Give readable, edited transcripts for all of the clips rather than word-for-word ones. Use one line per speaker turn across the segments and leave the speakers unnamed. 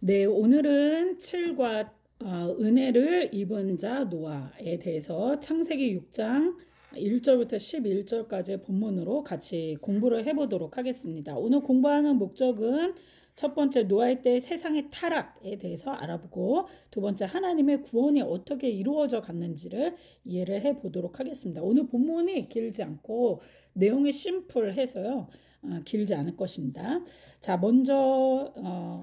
네, 오늘은 7과 은혜를 입은 자 노아에 대해서 창세기 6장 1절부터 11절까지 본문으로 같이 공부를 해보도록 하겠습니다. 오늘 공부하는 목적은 첫 번째 노아의 때 세상의 타락에 대해서 알아보고, 두 번째 하나님의 구원이 어떻게 이루어져 갔는지를 이해를 해보도록 하겠습니다. 오늘 본문이 길지 않고 내용이 심플해서요. 길지 않을 것입니다. 자, 먼저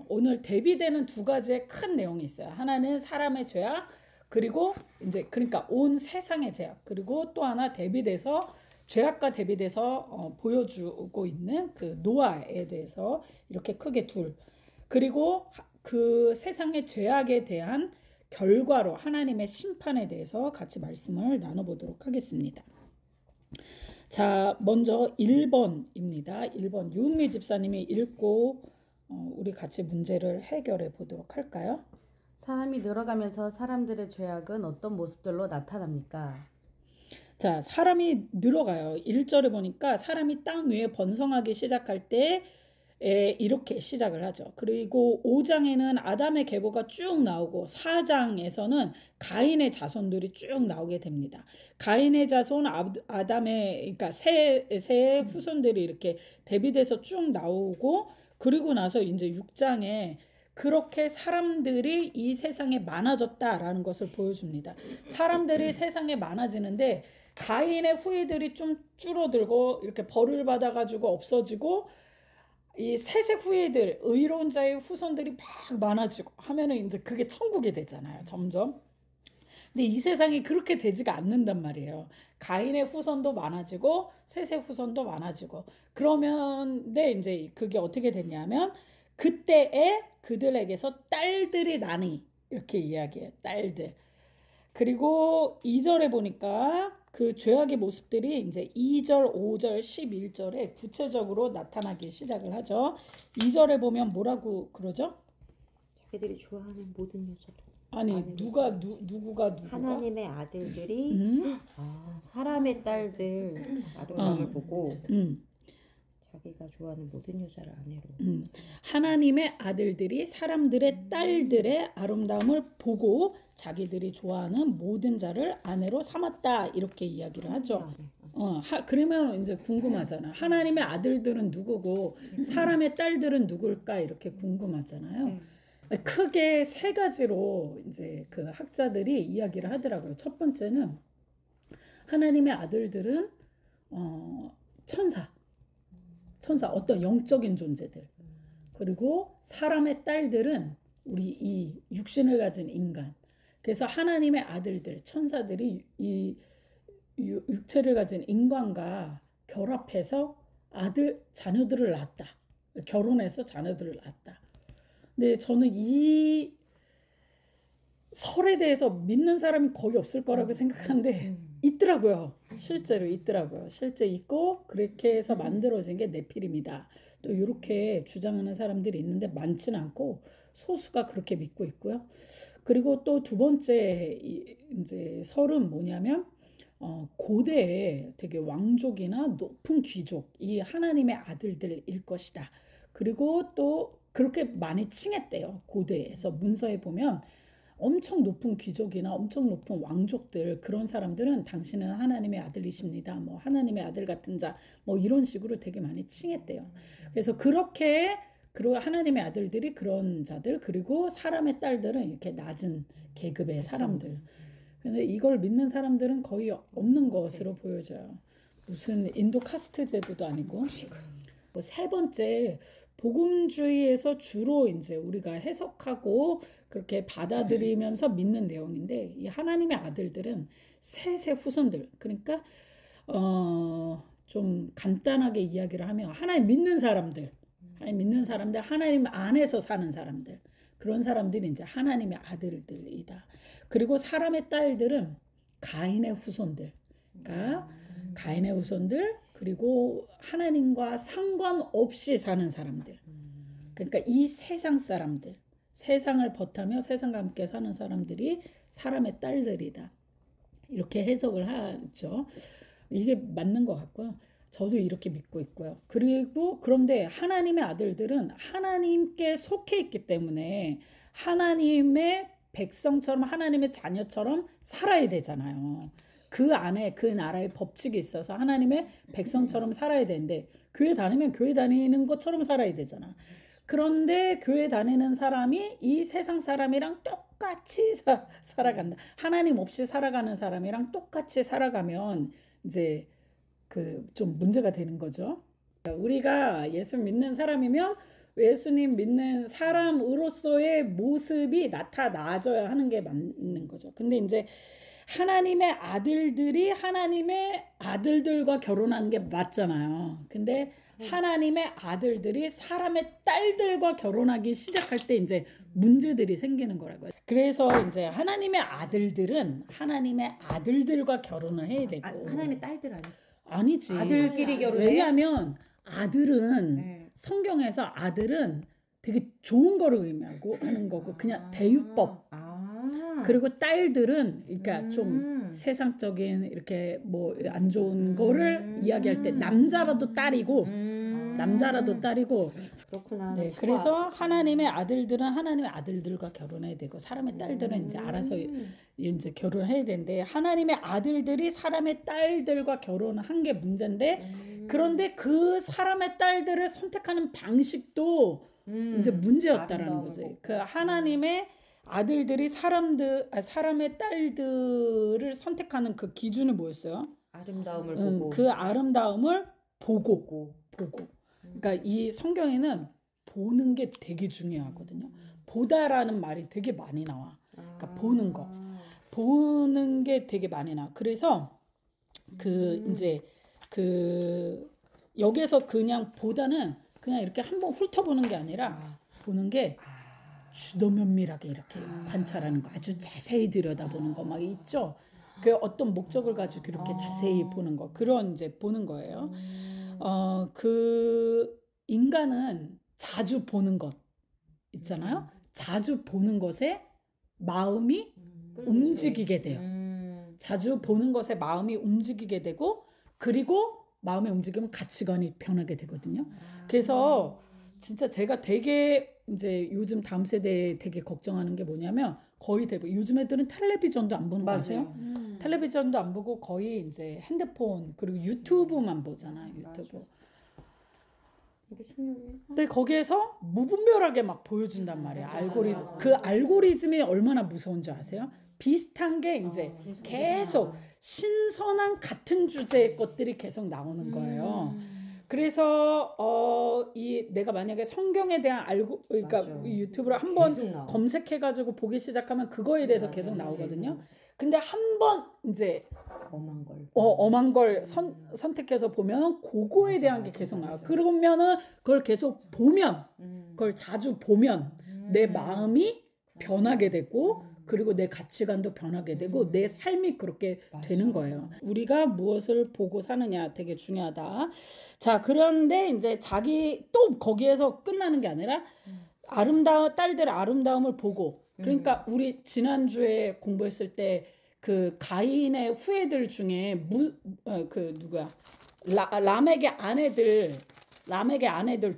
오늘 대비되는 두 가지의 큰 내용이 있어요. 하나는 사람의 죄악, 그리고 이제 그러니까 온 세상의 죄악, 그리고 또 하나 대비돼서 죄악과 대비돼서 보여주고 있는 그 노아에 대해서 이렇게 크게 둘. 그리고 그 세상의 죄악에 대한 결과로 하나님의 심판에 대해서 같이 말씀을 나눠보도록 하겠습니다. 자, 먼저 1번입니다. 1번 유은미 집사님이 읽고 우리 같이 문제를 해결해 보도록 할까요?
사람이 늘어가면서 사람들의 죄악은 어떤 모습들로 나타납니까?
자, 사람이 늘어가요. 1절에 보니까 사람이 땅 위에 번성하기 시작할 때 이렇게 시작을 하죠. 그리고 5장에는 아담의 계보가 쭉 나오고 4장에서는 가인의 자손들이 쭉 나오게 됩니다. 가인의 자손 아담의 그러니까 세 후손들이 이렇게 대비돼서 쭉 나오고, 그리고 나서 이제 6장에 그렇게 사람들이 이 세상에 많아졌다라는 것을 보여줍니다. 사람들이 세상에 많아지는데 가인의 후예들이 좀 줄어들고 이렇게 벌을 받아가지고 없어지고, 이 셋의 후예들, 의로운 자의 후손들이 막 많아지고 하면은 이제 그게 천국이 되잖아요, 점점. 근데 이 세상이 그렇게 되지가 않는단 말이에요. 가인의 후손도 많아지고 셋의 후손도 많아지고, 그러면 이제 그게 어떻게 됐냐면 그때에 그들에게서 딸들이 나니, 이렇게 이야기해요. 딸들. 그리고 2절에 보니까 그 죄악의 모습들이 이제 2절, 5절, 11절에 구체적으로 나타나기 시작을 하죠. 2절에 보면 뭐라고 그러죠?
자기들이 좋아하는 모든 여자를.
아니, 누구가
하나님의 아들들이 사람의 딸들 아름다움을 보고 자기가 좋아하는 모든 여자를 아내로.
하나님의 아들들이 사람들의 딸들의 아름다움을 보고 자기들이 좋아하는 모든 자를 아내로 삼았다, 이렇게 이야기를 하죠. 그러면 이제 궁금하잖아. 하나님의 아들들은 누구고 사람의 딸들은 누굴까, 이렇게 궁금하잖아요. 크게 세 가지로 이제 그 학자들이 이야기를 하더라고요. 첫 번째는 하나님의 아들들은 천사, 어떤 영적인 존재들. 그리고 사람의 딸들은 우리 이 육신을 가진 인간. 그래서 하나님의 아들들, 천사들이 이 육체를 가진 인간과 결합해서 자녀들을 낳았다. 결혼해서 자녀들을 낳았다. 근데 저는 이 설에 대해서 믿는 사람이 거의 없을 거라고 생각하는데 있더라고요. 실제로 있더라고요. 실제 있고 그렇게 해서 만들어진 게 네피림이다. 또 이렇게 주장하는 사람들이 있는데 많지는 않고 소수가 그렇게 믿고 있고요. 그리고 또 두 번째 이제 설은 뭐냐면 고대에 되게 왕족이나 높은 귀족이 하나님의 아들들일 것이다. 그리고 또 그렇게 많이 칭했대요. 고대에서 문서에 보면 엄청 높은 귀족이나 엄청 높은 왕족들, 그런 사람들은 당신은 하나님의 아들이십니다. 뭐 하나님의 아들 같은 자, 뭐 이런 식으로 되게 많이 칭했대요. 그래서 그렇게 그리고 하나님의 아들들이 그런 자들, 그리고 사람의 딸들은 이렇게 낮은 계급의 사람들. 근데 이걸 믿는 사람들은 거의 없는 것으로 보여져요. 무슨 인도 카스트 제도도 아니고. 뭐 세 번째, 복음주의에서 주로 이제 우리가 해석하고 그렇게 받아들이면서 믿는 내용인데, 이 하나님의 아들들은 셋의 후손들, 그러니까 좀 간단하게 이야기를 하면 하나님 믿는 사람들, 하나님 안에서 사는 사람들, 그런 사람들이 이제 하나님의 아들들이다. 그리고 사람의 딸들은 가인의 후손들, 그러니까 가인의 후손들, 그리고 하나님과 상관없이 사는 사람들. 그러니까 이 세상 사람들, 세상을 버타며 세상과 함께 사는 사람들이 사람의 딸들이다. 이렇게 해석을 하죠. 이게 맞는 것 같고요. 저도 이렇게 믿고 있고요. 그리고 그런데 하나님의 아들들은 하나님께 속해 있기 때문에 하나님의 백성처럼 하나님의 자녀처럼 살아야 되잖아요. 그 안에 그 나라의 법칙이 있어서 하나님의 백성처럼 살아야 되는데 교회 다니면 교회 다니는 것처럼 살아야 되잖아. 그런데 교회 다니는 사람이 이 세상 사람이랑 똑같이 살아간다. 하나님 없이 살아가는 사람이랑 똑같이 살아가면 이제 그 좀 문제가 되는 거죠. 우리가 예수 믿는 사람이면 예수님 믿는 사람으로서의 모습이 나타나줘야 하는 게 맞는 거죠. 근데 이제 하나님의 아들들이 하나님의 아들들과 결혼하는 게 맞잖아요. 근데 하나님의 아들들이 사람의 딸들과 결혼하기 시작할 때 이제 문제들이 생기는 거라고요. 그래서 이제 하나님의 아들들은 하나님의 아들들과 결혼을 해야 되고
하나님의 딸들 아니야?
아니지.
아들끼리 결혼해?
왜냐하면 아들은 성경에서 아들은 되게 좋은 거를 의미하고 하는 거고 그냥 대유법. 그리고 딸들은 그러니까 좀 세상적인 이렇게 뭐 안 좋은 거를 이야기할 때 남자라도 딸이고 남자라도 딸이고
그렇구나.
네, 그래서 하나님의 아들들은 하나님의 아들들과 결혼해야 되고 사람의 딸들은 이제 알아서 이제 결혼해야 되는데 하나님의 아들들이 사람의 딸들과 결혼한 게 문제인데 그런데 그 사람의 딸들을 선택하는 방식도 이제 문제였다라는 거지. 그 하나님의 아들들이 사람의 딸들을 선택하는 그 기준이 뭐였어요?
아름다움을 보고.
그 아름다움을 보고. 그러니까 이 성경에는 보는 게 되게 중요하거든요. 보다라는 말이 되게 많이 나와. 그러니까 보는 거. 보는 게 되게 많이 나와. 그래서 그 이제 그 여기서 그냥 보다는 그냥 이렇게 한번 훑어보는 게 아니라 보는 게 더 면밀하게 이렇게 관찰하는 거, 아주 자세히 들여다보는 거 막 있죠. 그 어떤 목적을 가지고 이렇게 자세히 보는 거, 그런 이제 보는 거예요. 그 인간은 자주 보는 것 있잖아요. 자주 보는 것에 마음이 움직이게 돼요. 자주 보는 것에 마음이 움직이게 되고 그리고 마음이 움직이면 가치관이 변하게 되거든요. 그래서 진짜 제가 되게 이제 요즘 다음 세대에 되게 걱정하는 게 뭐냐면 거의 대부분 요즘 애들은 텔레비전도 안 보는 거 아세요? 텔레비전도 안 보고 거의 이제 핸드폰 그리고 유튜브만 보잖아요. 유튜브. 근데 거기에서 무분별하게 막 보여준단 말이야. 알고리즘. 그 알고리즘이 얼마나 무서운지 아세요? 비슷한 게 이제 계속 신선한 같은 주제의 것들이 계속 나오는 거예요. 그래서 이 내가 만약에 성경에 대한 그러니까 유튜브를 한번 검색해가지고 보기 시작하면 그거에 대해서 계속 나오거든요. 근데 한번 이제 엄한 걸 선택해서 보면 그거에 대한 게 계속 나와. 그러면은 그걸 계속 보면 그걸 자주 보면 내 마음이 변하게 되고 그리고 내 가치관도 변하게 되고 내 삶이 그렇게 되는 거예요. 우리가 무엇을 보고 사느냐 되게 중요하다. 자, 그런데 이제 자기 또 거기에서 끝나는 게 아니라 딸들의 아름다움을 보고 그러니까 우리 지난주에 공부했을 때 그 가인의 후예들 중에 그 누구야? 라멕의 아내들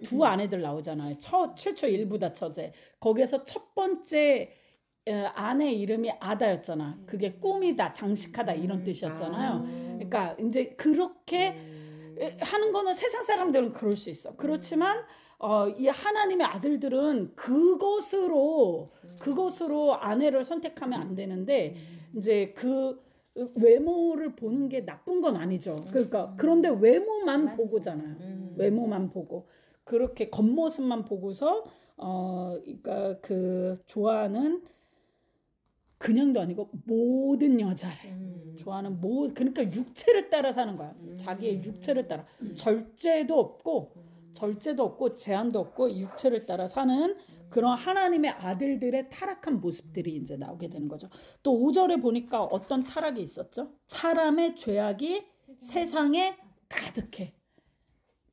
두 아내들 나오잖아요. 최초 일부다 처제. 거기에서 첫 번째 아내 이름이 아다였잖아. 그게 꿈이다, 장식하다 이런 뜻이었잖아요. 그러니까 이제 그렇게 하는 거는 세상 사람들은 그럴 수 있어. 그렇지만 이 하나님의 아들들은 그것으로 아내를 선택하면 안 되는데 이제 그 외모를 보는 게 나쁜 건 아니죠. 그러니까 그런데 외모만 보고잖아요. 외모만 보고 그렇게 겉모습만 보고서 그러니까 그 좋아하는 그냥도 아니고 모든 여자를 좋아하는 그러니까 육체를 따라 사는 거야. 자기의 육체를 따라 절제도 없고 제한도 없고 육체를 따라 사는 그런 하나님의 아들들의 타락한 모습들이 이제 나오게 되는 거죠. 또 5절에 보니까 어떤 타락이 있었죠? 사람의 죄악이 세상에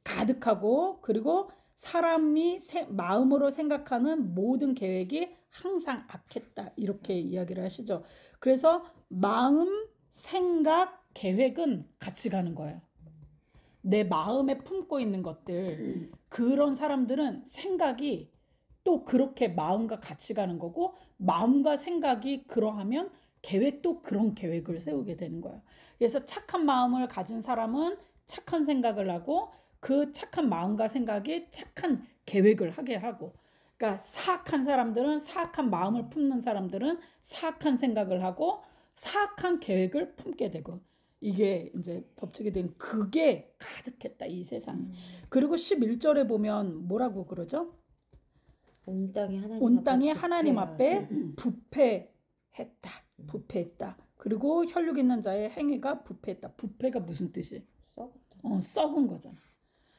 가득하고 그리고 사람이 마음으로 생각하는 모든 계획이 항상 악했다 이렇게 이야기를 하시죠. 그래서 마음, 생각, 계획은 같이 가는 거예요. 내 마음에 품고 있는 것들, 그런 사람들은 생각이 또 그렇게 마음과 같이 가는 거고, 마음과 생각이 그러하면 계획도 그런 계획을 세우게 되는 거예요. 그래서 착한 마음을 가진 사람은 착한 생각을 하고, 그 착한 마음과 생각이 착한 계획을 하게 하고, 그러니까 사악한 사람들은, 사악한 마음을 품는 사람들은 사악한 생각을 하고 사악한 계획을 품게 되고, 이게 이제 법칙이 된, 그게 가득했다 이 세상에. 그리고 11절에 보면 뭐라고 그러죠?
온 땅이 하나님
온
앞에
땅이 하나님 앞에
부패하고.
부패했다. 그리고 혈육 있는 자의 행위가 부패했다. 부패가 무슨 뜻이?
썩었다.
썩은 거잖아.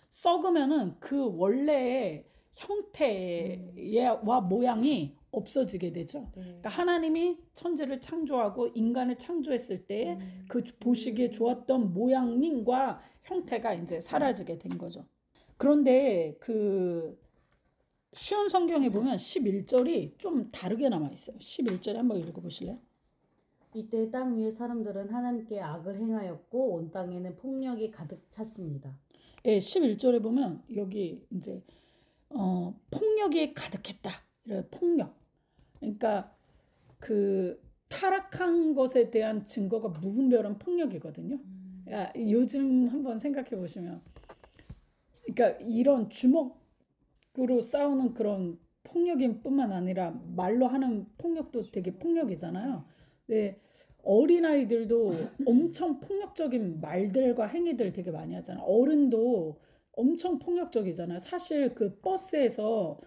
썩으면은 그 원래의 형태와 모양이 없어지게 되죠.
네.
그러니까 하나님이 천지를 창조하고 인간을 창조했을 때 그 보시기에 좋았던 모양과 형태가 이제 사라지게 된 거죠. 그런데 그 쉬운 성경에 보면 11절이 좀 다르게 남아 있어요. 11절에 한번 읽어 보실래요?
이때 땅 위의 사람들은 하나님께 악을 행하였고 온 땅에는 폭력이 가득 찼습니다.
예, 11절에 보면 여기 이제 폭력이 가득했다. 이래 폭력. 그러니까 그 타락한 것에 대한 증거가 무분별한 폭력이거든요. 야, 요즘 한번 생각해 보시면, 그러니까 이런 주먹으로 싸우는 그런 폭력인 뿐만 아니라 말로 하는 폭력도 되게 폭력이잖아요. 네, 어린아이들도 엄청 폭력적인 말들과 행위들 되게 많이 하잖아요. 어른도 엄청 폭력적이잖아요. 사실 그 버스에서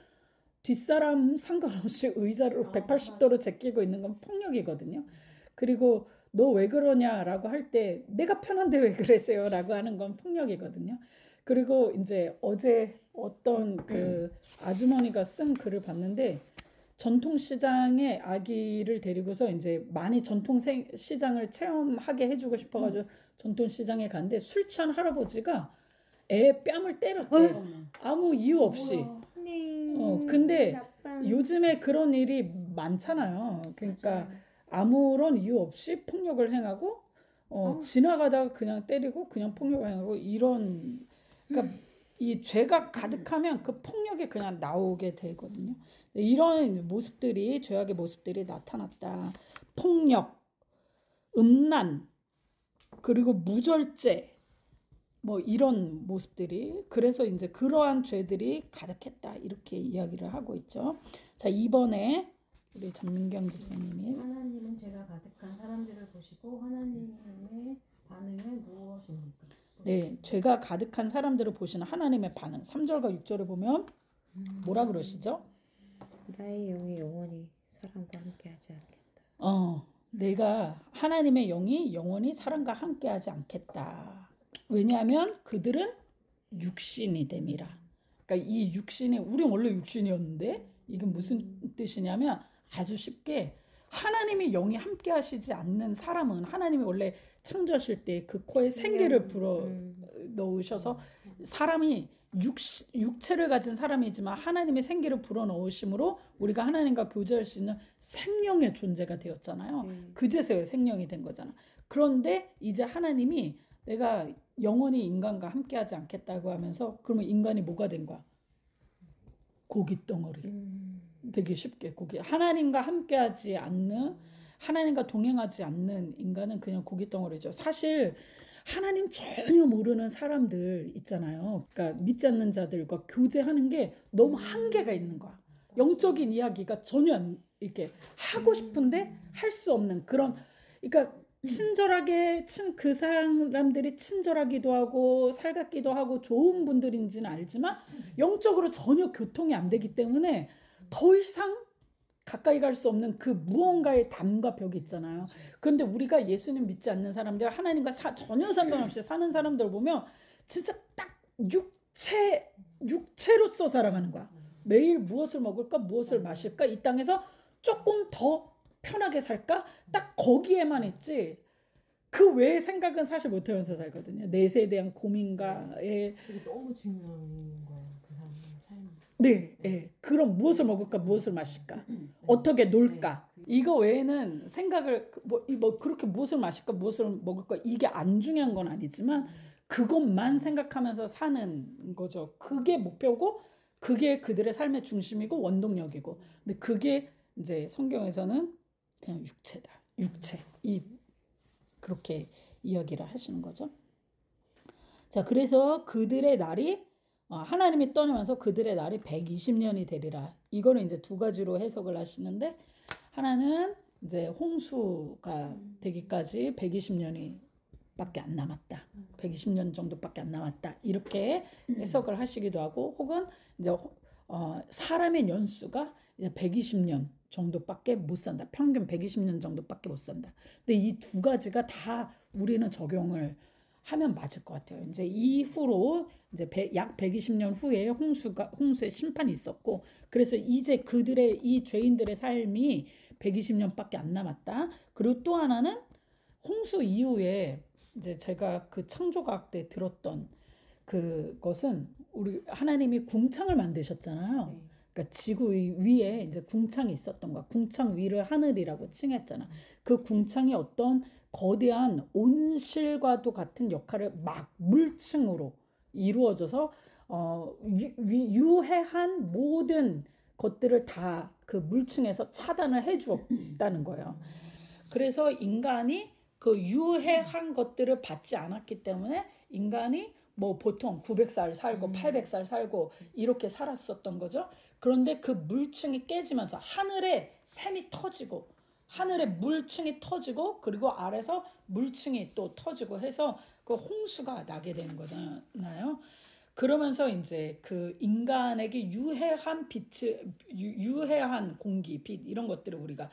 뒷사람 상관없이 의자를 180도로 제끼고 있는 건 폭력이거든요. 그리고 너 왜 그러냐라고 할 때 내가 편한데 왜 그러세요? 라고 하는 건 폭력이거든요. 그리고 이제 어제 어떤 그 아주머니가 쓴 글을 봤는데, 전통시장에 아기를 데리고서 이제 많이 전통시장을 체험하게 해주고 싶어가지고 전통시장에 갔는데, 술 취한 할아버지가 애 뺨을 때렸대. 아무 이유 없이. 근데 요즘에 그런 일이 많잖아요. 그러니까 아무런 이유 없이 폭력을 행하고, 지나가다가 그냥 때리고 그냥 폭력을 행하고, 이런, 그러니까 이 죄가 가득하면 그 폭력이 그냥 나오게 되거든요. 이런 모습들이, 죄악의 모습들이 나타났다. 폭력, 음란, 그리고 무절제, 뭐 이런 모습들이, 그래서 이제 그러한 죄들이 가득했다 이렇게 이야기를 하고 있죠. 자, 이번에 우리 전민경 집사님이,
하나님은 죄가 가득한 사람들을 보시고 하나님의 반응은 무엇입니까?
네, 죄가 가득한 사람들을 보시는 하나님의 반응. 3절과 6절을 보면 뭐라 그러시죠?
나의 영이 영원히 사람과 함께하지 않겠다.
내가, 하나님의 영이 영원히 사람과 함께하지 않겠다. 왜냐하면 그들은 육신이 됨이라. 그러니까 이 육신이, 우리 원래 육신이었는데, 이건 무슨 뜻이냐면, 아주 쉽게 하나님이 영이 함께 하시지 않는 사람은, 하나님이 원래 창조하실 때 그 코에 생기를 불어 넣으셔서 사람이 육체를 가진 사람이지만 하나님의 생기를 불어 넣으심으로 우리가 하나님과 교제할 수 있는 생명의 존재가 되었잖아요. 그제서야 생명이 된 거잖아. 그런데 이제 하나님이 내가 영원히 인간과 함께하지 않겠다고 하면서, 그러면 인간이 뭐가 된 거야? 고깃덩어리. 되게 쉽게 하나님과 함께하지 않는, 하나님과 동행하지 않는 인간은 그냥 고깃덩어리죠. 사실 하나님 전혀 모르는 사람들 있잖아요. 그러니까 믿지 않는 자들과 교제하는 게 너무 한계가 있는 거야. 영적인 이야기가 전혀 이렇게 하고 싶은데 할 수 없는 그런, 그러니까 친절하게 그 사람들이 친절하기도 하고 살갑기도 하고 좋은 분들인지는 알지만 영적으로 전혀 교통이 안 되기 때문에 더 이상 가까이 갈 수 없는 그 무언가의 담과 벽이 있잖아요. 그런데 우리가 예수님 믿지 않는 사람들, 하나님과 전혀 상관없이 사는 사람들 보면 진짜 딱 육체로서 살아가는 거야. 매일 무엇을 먹을까, 무엇을 마실까, 이 땅에서 조금 더 편하게 살까, 딱 거기에만 있지 그 외의 생각은 사실 못하면서 살거든요. 내세에 대한 고민과의,
그게 너무 중요한 거예요. 그 사람의 삶.
네, 네. 그럼 무엇을 먹을까, 무엇을 마실까, 어떻게 놀까, 이거 외에는 생각을 뭐 그렇게 무엇을 마실까, 무엇을 먹을까, 이게 안 중요한 건 아니지만 그것만 생각하면서 사는 거죠. 그게 목표고 그게 그들의 삶의 중심이고 원동력이고. 근데 그게 이제 성경에서는 그냥 육체다. 육체. 그렇게 이야기를 하시는 거죠. 자, 그래서 그들의 날이 하나님이 떠나면서 그들의 날이 120년이 되리라. 이거는 이제 두 가지로 해석을 하시는데 하나는 이제 홍수가 되기까지 120년이 밖에 안 남았다. 120년 정도밖에 안 남았다. 이렇게 해석을 하시기도 하고 혹은 이제 사람의 연수가 이제 120년 정도밖에 못 산다. 평균 120년 정도밖에 못 산다. 근데 이 두 가지가 다 우리는 적용을 하면 맞을 것 같아요. 이제 이후로 이제 약 120년 후에 홍수의 심판이 있었고, 그래서 이제 그들의 이 죄인들의 삶이 120년밖에 안 남았다. 그리고 또 하나는 홍수 이후에 이제 제가 그 창조과학 때 들었던 그것은 우리 하나님이 궁창을 만드셨잖아요. 그러니까 지구 위에 이제 궁창이 있었던 거야. 궁창 위를 하늘이라고 칭했잖아. 그 궁창이 어떤 거대한 온실과도 같은 역할을 막 물층으로 이루어져서 유해한 모든 것들을 다 그 물층에서 차단을 해주었다는 거예요. 그래서 인간이 그 유해한 것들을 받지 않았기 때문에 인간이 뭐 보통 900살 살고 800살 살고 이렇게 살았었던 거죠. 그런데 그 물층이 깨지면서 하늘에 샘이 터지고 하늘에 물층이 터지고 그리고 아래서 물층이 또 터지고 해서 그 홍수가 나게 되는 거잖아요. 그러면서 이제 그 인간에게 유해한 유해한 공기, 빛 이런 것들을 우리가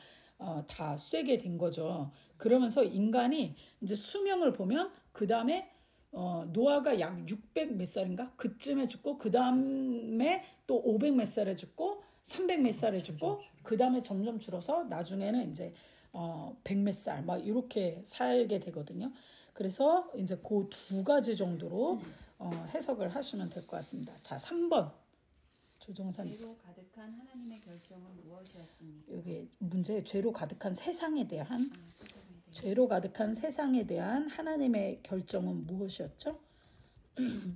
다 쐬게 된 거죠. 그러면서 인간이 이제 수명을 보면 그 다음에 노아가 약 600 몇 살인가 그쯤에 죽고 그 다음에 또 500 몇 살에 죽고 300 몇 살에 죽고 그 다음에 점점 줄어서 나중에는 이제 100 몇 살 막 이렇게 살게 되거든요. 그래서 이제 그 두 가지 정도로 해석을 하시면 될 것 같습니다. 자, 3번 조정산
죄로 가득한 하나님의 결정은 무엇이었습니까?
여기 문제 죄로 가득한 세상에 대한
세상에 대해.
죄로 가득한 세상에 대한 하나님의 결정은 무엇이었죠?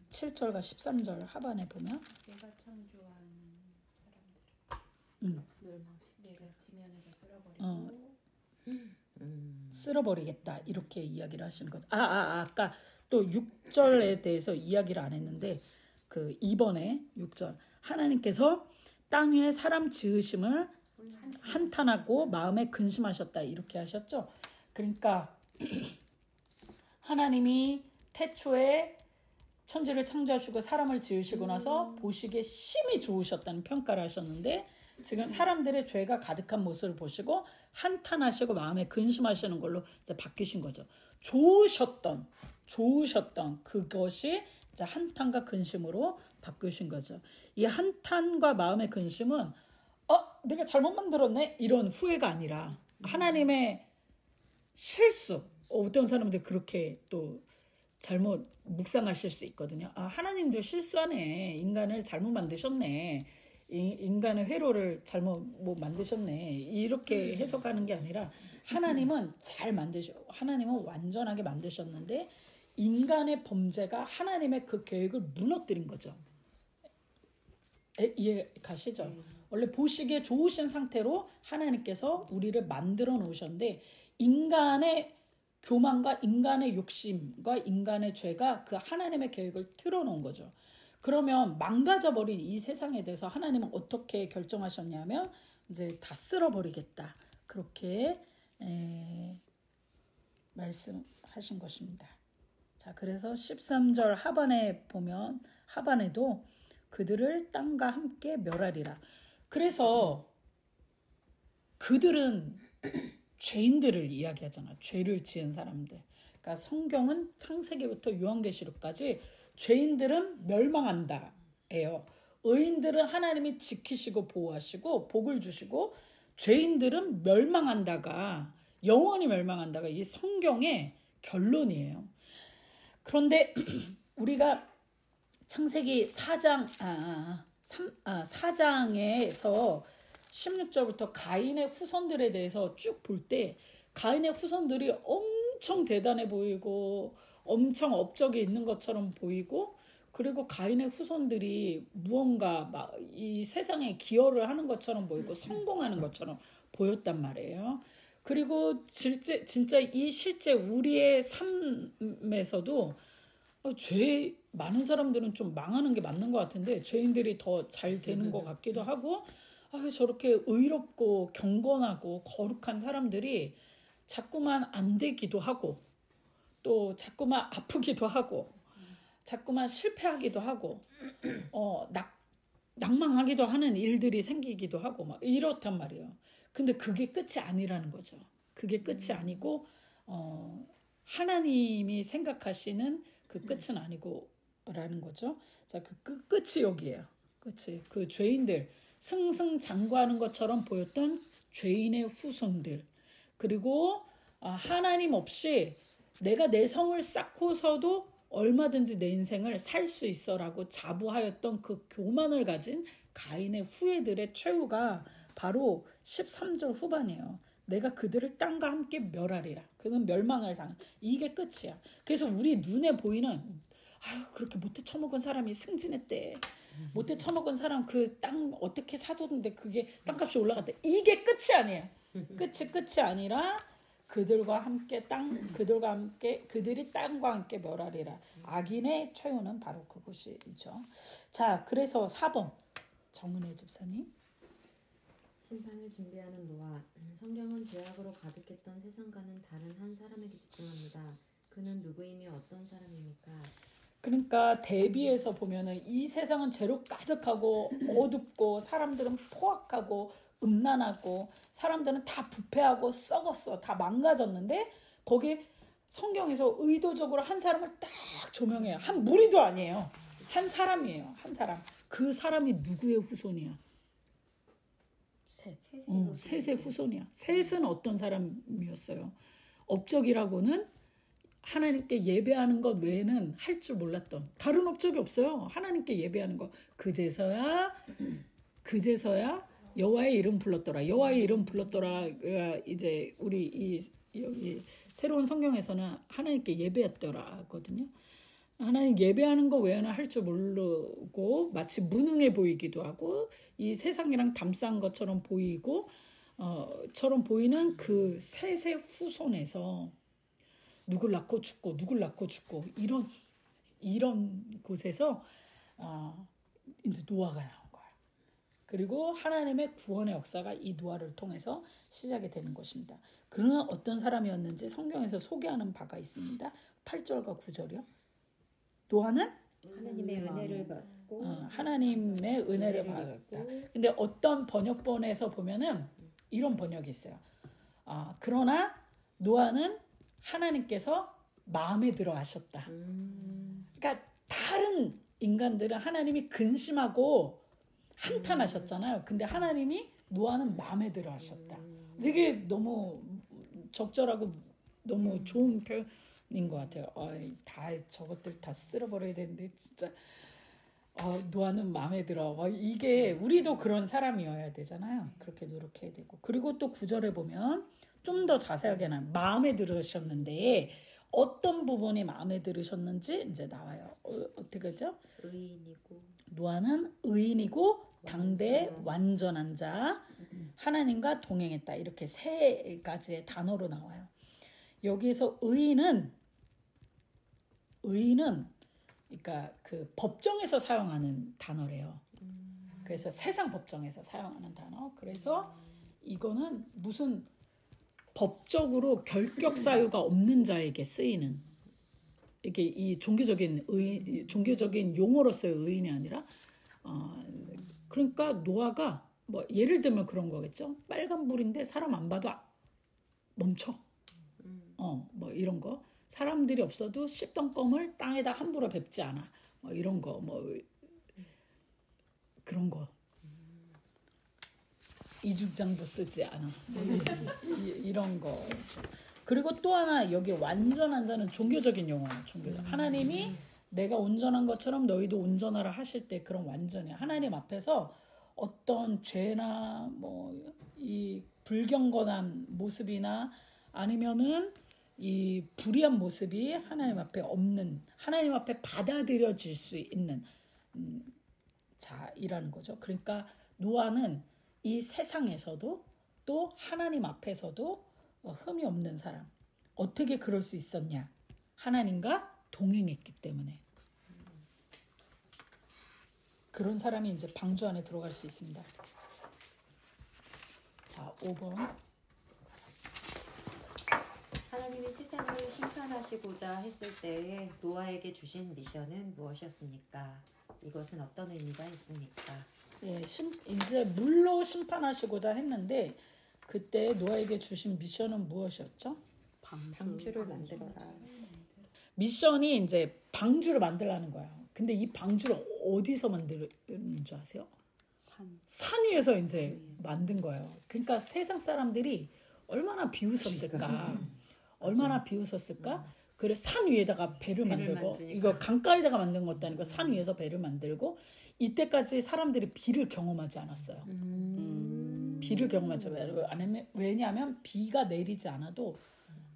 7절과 13절 하반에 보면
내가 창조한 사람들
멸망시
내가 지면에서 쓸어버리고
쓸어버리겠다 이렇게 이야기를 하시는 거죠. 아까 또 6절에 대해서 이야기를 안 했는데 그 2번에 6절 하나님께서 땅 위에 사람 지으심을 한탄하고 마음에 근심하셨다 이렇게 하셨죠. 그러니까 하나님이 태초에 천지를 창조하시고 사람을 지으시고 나서 보시기에 심히 좋으셨다는 평가를 하셨는데 지금 사람들의 죄가 가득한 모습을 보시고 한탄하시고 마음에 근심하시는 걸로 이제 바뀌신 거죠. 좋으셨던 그것이 이제 한탄과 근심으로 바꾸신 거죠. 이 한탄과 마음의 근심은 내가 잘못 만들었네 이런 후회가 아니라 하나님의 실수. 어떤 사람들 그렇게 또 잘못 묵상하실 수 있거든요. 하나님도 실수하네. 인간을 잘못 만드셨네. 인간의 회로를 잘못 만드셨네. 이렇게 해석하는 게 아니라 하나님은 하나님은 완전하게 만드셨는데 인간의 범죄가 하나님의 그 계획을 무너뜨린 거죠. 이해 가시죠? 원래 보시기에 좋으신 상태로 하나님께서 우리를 만들어 놓으셨는데 인간의 교만과 인간의 욕심과 인간의 죄가 그 하나님의 계획을 틀어놓은 거죠. 그러면 망가져버린 이 세상에 대해서 하나님은 어떻게 결정하셨냐면 이제 다 쓸어버리겠다. 그렇게 말씀하신 것입니다. 자, 그래서 13절 하반에 보면 하반에도 그들을 땅과 함께 멸하리라. 그래서 그들은 죄인들을 이야기하잖아. 죄를 지은 사람들. 그러니까 성경은 창세기부터 요한계시록까지 죄인들은 멸망한다예요. 의인들은 하나님이 지키시고 보호하시고 복을 주시고 죄인들은 멸망한다가 영원히 멸망한다가 이 성경의 결론이에요. 그런데 우리가 창세기 4장에서 16절부터 가인의 후손들에 대해서 쭉 볼 때 가인의 후손들이 엄청 대단해 보이고 엄청 업적이 있는 것처럼 보이고 그리고 가인의 후손들이 무언가 막 이 세상에 기여를 하는 것처럼 보이고 성공하는 것처럼 보였단 말이에요. 그리고 진짜 이 실제 우리의 삶에서도 죄 많은 사람들은 좀 망하는 게 맞는 것 같은데 죄인들이 더 잘 되는 것 같기도 하고 저렇게 의롭고 경건하고 거룩한 사람들이 자꾸만 안 되기도 하고 또 자꾸만 아프기도 하고 자꾸만 실패하기도 하고 낭망하기도 하는 일들이 생기기도 하고 막 이렇단 말이에요. 근데 그게 끝이 아니라는 거죠. 그게 끝이 아니고 하나님이 생각하시는 그 끝은 아니고라는 거죠. 자, 그 끝이 여기예요. 끝이 그 죄인들 승승장구하는 것처럼 보였던 죄인의 후손들 그리고 하나님 없이 내가 내 성을 쌓고서도 얼마든지 내 인생을 살 수 있어라고 자부하였던 그 교만을 가진 가인의 후예들의 최후가 바로 13절 후반이에요. 내가 그들을 땅과 함께 멸하리라. 그는 멸망을 당한. 이게 끝이야. 그래서 우리 눈에 보이는 그렇게 못해 처먹은 사람이 승진했대. 못해 처먹은 사람 그 땅 어떻게 사줬는데 그게 땅값이 올라갔대. 이게 끝이 아니에요. 끝이 아니라 그들과 함께 그들이 땅과 함께 멸하리라. 악인의 최후는 바로 그것이죠. 자, 그래서 4번 정은혜 집사님.
심판을 준비하는 노아. 성경은 죄악으로 가득했던 세상과는 다른 한 사람에게 집중합니다. 그는 누구이며 어떤 사람입니까?
그러니까 대비해서 보면은 이 세상은 죄로 가득하고 어둡고 사람들은 포악하고 음란하고 사람들은 다 부패하고 썩었어. 다 망가졌는데 거기 성경에서 의도적으로 한 사람을 딱 조명해요. 한 무리도 아니에요. 한 사람이에요. 한 사람. 그 사람이 누구의 후손이야? 셋의 후손이야. 셋은 어떤 사람이었어요? 업적이라고는 하나님께 예배하는 것 외에는 할 줄 몰랐던 다른 업적이 없어요. 하나님께 예배하는 것. 그제서야 여호와의 이름 불렀더라. 여호와의 이름 불렀더라. 이제 우리 여기 새로운 성경에서는 하나님께 예배했더라거든요. 하나님 예배하는 거 외에는 할 줄 모르고 마치 무능해 보이기도 하고 이 세상이랑 담싼 것처럼 보이고 처럼 보이는 그 셋의 후손에서 누굴 낳고 죽고 이런 곳에서 이제 노아가 나온 거예요. 그리고 하나님의 구원의 역사가 이 노아를 통해서 시작이 되는 것입니다. 그는 어떤 사람이었는지 성경에서 소개하는 바가 있습니다. 8절과 9절이요. 노아는
하나님의 은혜를 받고
하나님의 은혜를 받았다. 근데 어떤 번역본에서 보면은 이런 번역이 있어요. 그러나 노아는 하나님께서 마음에 들어 하셨다. 그러니까 다른 인간들은 하나님이 근심하고 한탄하셨잖아요. 근데 하나님이 노아는 마음에 들어 하셨다. 되게 너무 적절하고 너무 좋은 표현인 것 같아요. 다 저것들 다 쓸어버려야 되는데 진짜 노아는 마음에 들어. 이게 우리도 그런 사람이어야 되잖아요. 그렇게 노력해야 되고. 그리고 또 9절에 보면 좀 더 자세하게는 마음에 들으셨는데 어떤 부분이 마음에 들으셨는지 이제 나와요. 어떻게 하죠?
의인이고
노아는 의인이고 당대 완전한 자 하나님과 동행했다. 이렇게 세 가지의 단어로 나와요. 여기에서 의인은 그러니까 그 법정에서 사용하는 단어래요. 그래서 세상 법정에서 사용하는 단어. 그래서 이거는 무슨 법적으로 결격 사유가 없는 자에게 쓰이는 이게 이 종교적인 용어로서의 의인이 아니라 그러니까 노아가 뭐 예를 들면 그런 거겠죠. 빨간불인데 사람 안 봐도 멈춰. 뭐 이런 거. 사람들이 없어도 씹던 껌을 땅에다 함부로 뱉지 않아. 뭐 이런 거. 뭐 그런 거. 이중장부 쓰지 않아. 이런 거. 그리고 또 하나 여기 완전한 자는 종교적인 용어예요. 하나님이 내가 온전한 것처럼 너희도 온전하라 하실 때 그런 완전이야. 하나님 앞에서 어떤 죄나 뭐 이 불경건한 모습이나 아니면은 이 불의한 모습이 하나님 앞에 없는, 하나님 앞에 받아들여질 수 있는 자이라는 거죠. 그러니까 노아는 이 세상에서도 또 하나님 앞에서도 흠이 없는 사람. 어떻게 그럴 수 있었냐? 하나님과 동행했기 때문에. 그런 사람이 이제 방주 안에 들어갈 수 있습니다. 자, 5번.
하나님이 세상을 심판하시고자 했을 때에 노아에게 주신 미션은 무엇이었습니까? 이것은 어떤 의미가 있습니까?
예, 이제 물로 심판하시고자 했는데 그때 노아에게 주신 미션은 무엇이었죠?
방주를 만들어라.
미션이 이제 방주를 만들라는 거예요. 근데 이 방주를 어디서 만드는 줄 아세요? 산 위에서 이제 만든 거예요. 그러니까 세상 사람들이 얼마나 비웃었을까? 얼마나 비웃었을까? 그래서 산 위에다가 배를 만들고, 이거 강가에다가 만든 것도 아니고 산 위에서 배를 만들고, 이때까지 사람들이 비를 경험하지 않았어요. 비를 경험하지 않았어요. 왜냐하면 비가 내리지 않아도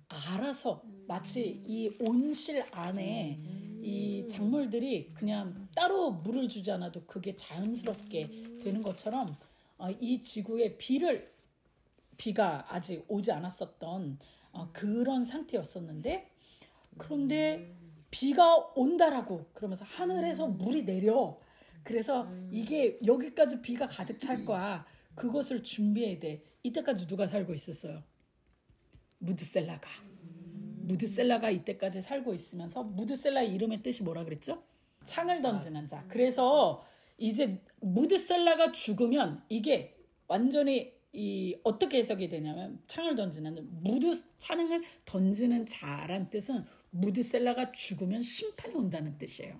알아서 마치 이 온실 안에 이 작물들이 그냥 따로 물을 주지 않아도 그게 자연스럽게 되는 것처럼 이 지구에 비가 아직 오지 않았었던 그런 상태였었는데, 그런데 비가 온다라고 그러면서 하늘에서 물이 내려. 그래서 이게 여기까지 비가 가득 찰 거야. 그것을 준비해야 돼. 이때까지 누가 살고 있었어요? 무드셀라가 이때까지 살고 있으면서, 무드셀라의 이름의 뜻이 뭐라 그랬죠? 창을 던지는 자. 그래서 이제 무드셀라가 죽으면 이게 완전히 어떻게 해석이 되냐면, 창을 던지는 자란 뜻은 무드셀라가 죽으면 심판이 온다는 뜻이에요.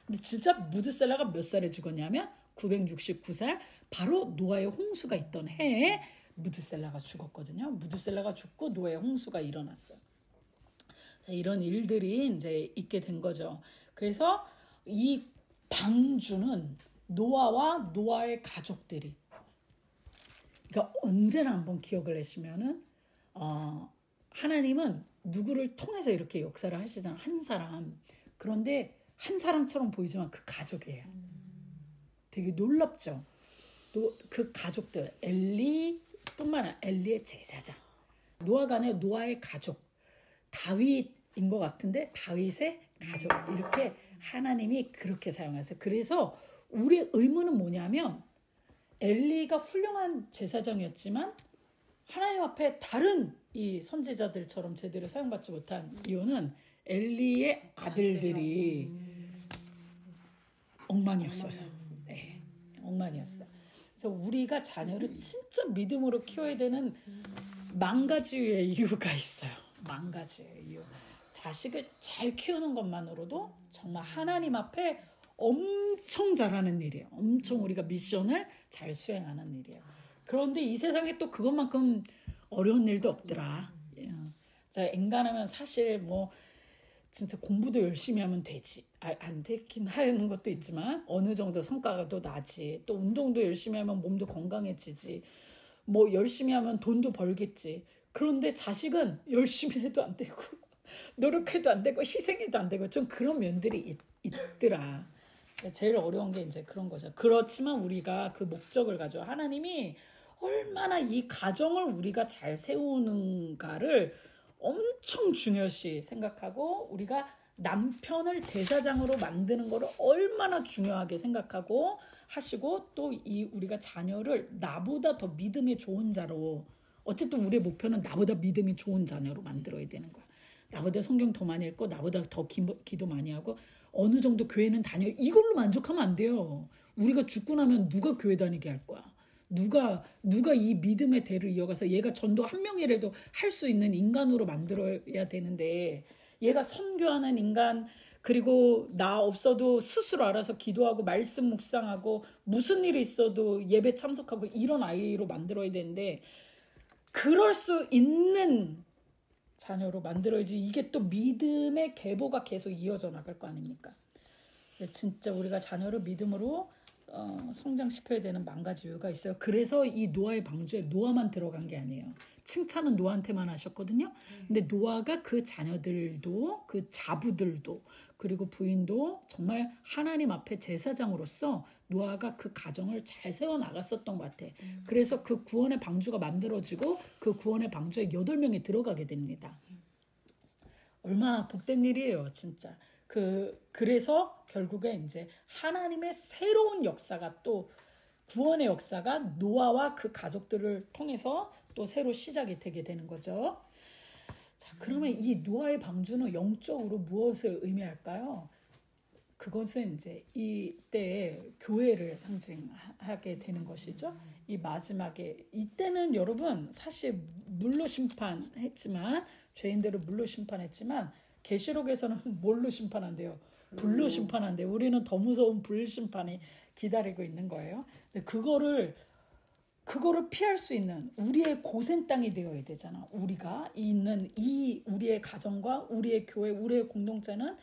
근데 진짜 무드셀라가 몇 살에 죽었냐면 969살, 바로 노아의 홍수가 있던 해에 무드셀라가 죽었거든요. 무드셀라가 죽고 노아의 홍수가 일어났어요. 자, 이런 일들이 이제 있게 된 거죠. 그래서 이 방주는 노아와 노아의 가족들이, 그러니까 언제나 한번 기억을 하시면은 하나님은 누구를 통해서 이렇게 역사를 하시잖아요. 한 사람. 그런데 한 사람처럼 보이지만 그 가족이에요. 되게 놀랍죠. 또 그 가족들, 엘리뿐만 아니라 엘리의 제사장, 노아가 아니라 노아의 가족, 다윗인 것 같은데 다윗의 가족, 이렇게 하나님이 그렇게 사용하세요. 그래서 우리의 의문은 뭐냐면, 엘리가 훌륭한 제사장이었지만 하나님 앞에 다른 이 선지자들처럼 제대로 사용받지 못한 이유는 엘리의 아들들이 엉망이었어요. 네, 엉망이었어요. 그래서 우리가 자녀를 진짜 믿음으로 키워야 되는 만 가지의 이유가 있어요. 만 가지의 이유. 자식을 잘 키우는 것만으로도 정말 하나님 앞에 엄청 잘하는 일이에요. 엄청 우리가 미션을 잘 수행하는 일이에요. 그런데 이 세상에 또 그것만큼 어려운 일도 없더라. 자, 엔간하면 사실 뭐 진짜 공부도 열심히 하면 되지. 안 되긴 하는 것도 있지만 어느 정도 성과가 또 나지. 또 운동도 열심히 하면 몸도 건강해지지. 뭐 열심히 하면 돈도 벌겠지. 그런데 자식은 열심히 해도 안 되고 노력해도 안 되고 희생해도 안 되고 좀 그런 면들이 있더라. 제일 어려운 게 이제 그런 거죠. 그렇지만 우리가 그 목적을 가지고 하나님이 얼마나 이 가정을 우리가 잘 세우는가를 엄청 중요시 생각하고, 우리가 남편을 제사장으로 만드는 거를 얼마나 중요하게 생각하고 하시고, 또 이 우리가 자녀를 나보다 더 믿음이 좋은 자로, 어쨌든 우리의 목표는 나보다 믿음이 좋은 자녀로 만들어야 되는 거야. 나보다 성경 더 많이 읽고 나보다 더 기도 많이 하고 어느 정도 교회는 다녀. 이걸로 만족하면 안 돼요. 우리가 죽고 나면 누가 교회 다니게 할 거야? 누가 이 믿음의 대를 이어가서 얘가 전도 한 명이라도 할 수 있는 인간으로 만들어야 되는데, 얘가 선교하는 인간, 그리고 나 없어도 스스로 알아서 기도하고 말씀 묵상하고 무슨 일이 있어도 예배 참석하고 이런 아이로 만들어야 되는데, 그럴 수 있는 자녀로 만들어야지 이게 또 믿음의 계보가 계속 이어져 나갈 거 아닙니까? 진짜 우리가 자녀를 믿음으로 성장시켜야 되는 만 가지 이유가 있어요. 그래서 이 노아의 방주에 노아만 들어간 게 아니에요. 칭찬은 노아한테만 하셨거든요. 근데 노아가 그 자녀들도 그 자부들도 그리고 부인도 정말 하나님 앞에 제사장으로서 노아가 그 가정을 잘 세워 나갔었던 것 같아. 그래서 그 구원의 방주가 만들어지고 그 구원의 방주에 8명이 들어가게 됩니다. 얼마나 복된 일이에요, 진짜. 그래서 결국에 이제 하나님의 새로운 역사가 또 구원의 역사가 노아와 그 가족들을 통해서 또 새로 시작이 되게 되는 거죠. 자, 그러면 이 노아의 방주는 영적으로 무엇을 의미할까요? 그것은 이제 이때의 교회를 상징하게 되는 것이죠. 이 마지막에 이때는 여러분 사실 물로 심판했지만 죄인들을 물로 심판했지만 계시록에서는 뭘로 심판한대요? 불로 심판한대요. 우리는 더 무서운 불 심판이 기다리고 있는 거예요. 그거를 피할 수 있는 우리의 고센 땅이 되어야 되잖아. 우리가 있는 이 우리의 가정과 우리의 교회, 우리의 공동체는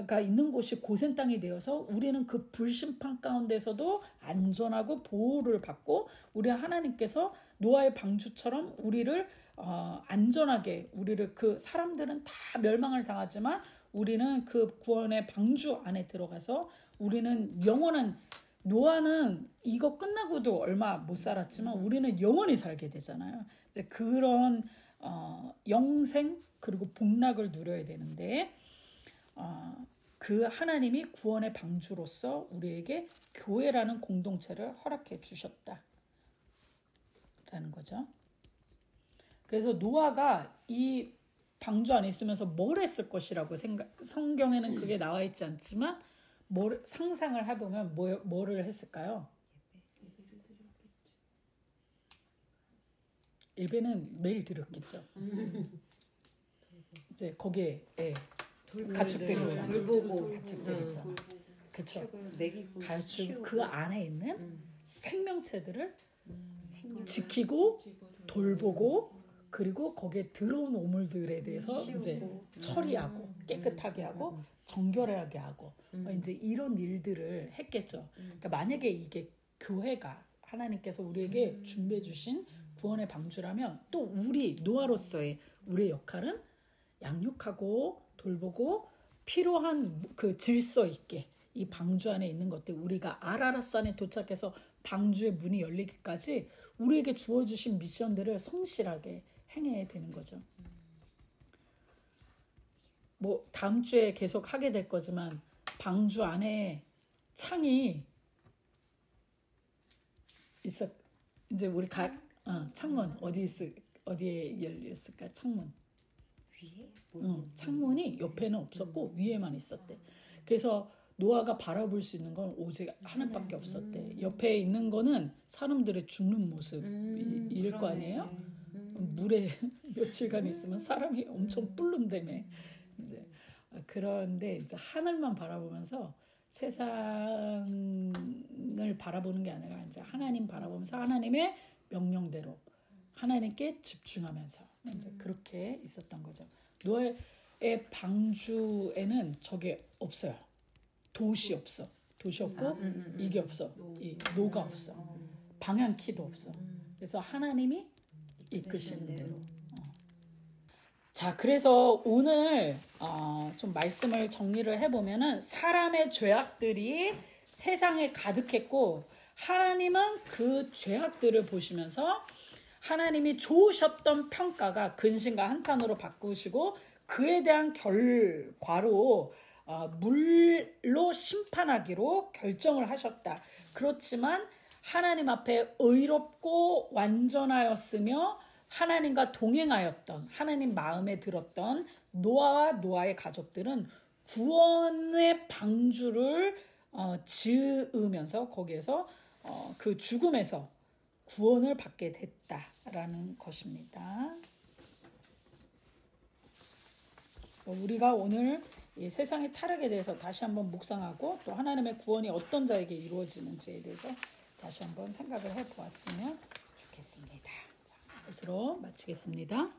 가 있는 곳이 고센 땅이 되어서 우리는 그 불심판 가운데서도 안전하고 보호를 받고 우리 하나님께서 노아의 방주처럼 우리를 안전하게 우리를 그 사람들은 다 멸망을 당하지만 우리는 그 구원의 방주 안에 들어가서 우리는 영원한 노아는 이거 끝나고도 얼마 못 살았지만 우리는 영원히 살게 되잖아요. 이제 그런 영생 그리고 복락을 누려야 되는데 그 하나님이 구원의 방주로서 우리에게 교회라는 공동체를 허락해 주셨다라는 거죠. 그래서 노아가 이 방주 안에 있으면서 뭘 했을 것이라고 성경에는 그게 나와 있지 않지만 상상을 해보면 뭐를 했을까요? 예배는 매일 드렸겠죠. 이제 거기에 가축들이 있잖아요.
돌보고
가축들이 있잖아요. 그렇죠. 가축 그 안에 있는 생명체들을 지키고 돌보고 그리고 거기에 들어온 오물들에 대해서 이제 처리하고 깨끗하게 하고 정결하게 하고 이제 이런 일들을 했겠죠. 그러니까 만약에 이게 교회가 하나님께서 우리에게 준비해 주신 구원의 방주라면 또 우리 노아로서의 우리의 역할은 양육하고 돌보고 필요한 그 질서 있게 이 방주 안에 있는 것들 우리가 아라랏산에 도착해서 방주의 문이 열리기까지 우리에게 주어주신 미션들을 성실하게 행해야 되는 거죠. 뭐 다음 주에 계속 하게 될 거지만 방주 안에 창이 있어. 이제 우리 창문 어디에 열렸을까? 창문
위에?
창문이 옆에는 없었고 위에만 있었대. 그래서 노아가 바라볼 수 있는 건 오직 하늘밖에 없었대. 옆에 있는 거는 사람들의 죽는 모습일 거 아니에요? 물에 며칠간 있으면 사람이 엄청 불른다며. 이제 그런데 이제 하늘만 바라보면서 세상을 바라보는 게 아니라 이제 하나님 바라보면서 하나님의 명령대로 하나님께 집중하면서 이제 그렇게 있었던 거죠. 노아의 방주에는 저게 없어요. 돛이 없어. 돛이 없고 이게 없어. 이 노가 없어. 방향키도 없어. 그래서 하나님이 이끄시는 대로. 자, 그래서 오늘 좀 말씀을 정리를 해보면은 사람의 죄악들이 세상에 가득했고 하나님은 그 죄악들을 보시면서 하나님이 좋으셨던 평가가 근심과 한탄으로 바꾸시고 그에 대한 결과로 물로 심판하기로 결정을 하셨다. 그렇지만 하나님 앞에 의롭고 완전하였으며 하나님과 동행하였던 하나님 마음에 들었던 노아와 노아의 가족들은 구원의 방주를 지으면서 거기에서 그 죽음에서 구원을 받게 됐다라는 것입니다. 우리가 오늘 이 세상의 타락에 대해서 다시 한번 묵상하고 또 하나님의 구원이 어떤 자에게 이루어지는지에 대해서 다시 한번 생각을 해보았으면 좋겠습니다. 자, 이것으로 마치겠습니다.